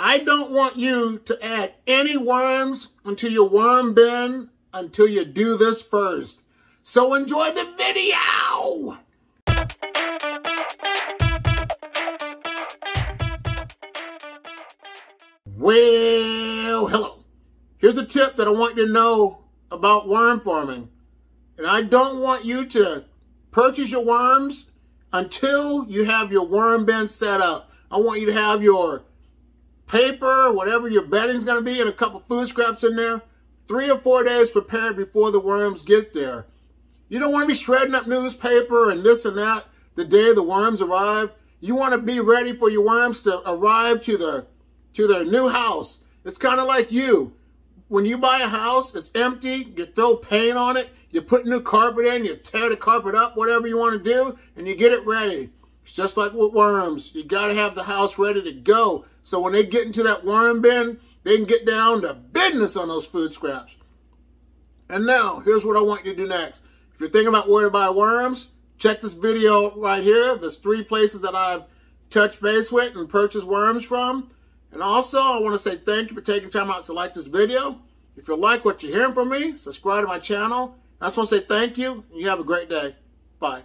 I don't want you to add any worms into your worm bin until you do this first. So enjoy the video! Well, hello. Here's a tip that I want you to know about worm farming. And I don't want you to purchase your worms until you have your worm bin set up. I want you to have your paper, whatever your bedding's going to be, and a couple food scraps in there, 3 or 4 days prepared before the worms get there. You don't want to be shredding up newspaper and this and that the day the worms arrive. You want to be ready for your worms to arrive to their new house. It's kind of like you. When you buy a house, it's empty, you throw paint on it, you put new carpet in, you tear the carpet up, whatever you want to do, and you get it ready. It's just like with worms. You got to have the house ready to go. So when they get into that worm bin, they can get down to business on those food scraps. And now, here's what I want you to do next. If you're thinking about where to buy worms, check this video right here. There's 3 places that I've touched base with and purchased worms from. And also, I want to say thank you for taking time out to like this video. If you like what you're hearing from me, subscribe to my channel. I just want to say thank you, and you have a great day. Bye.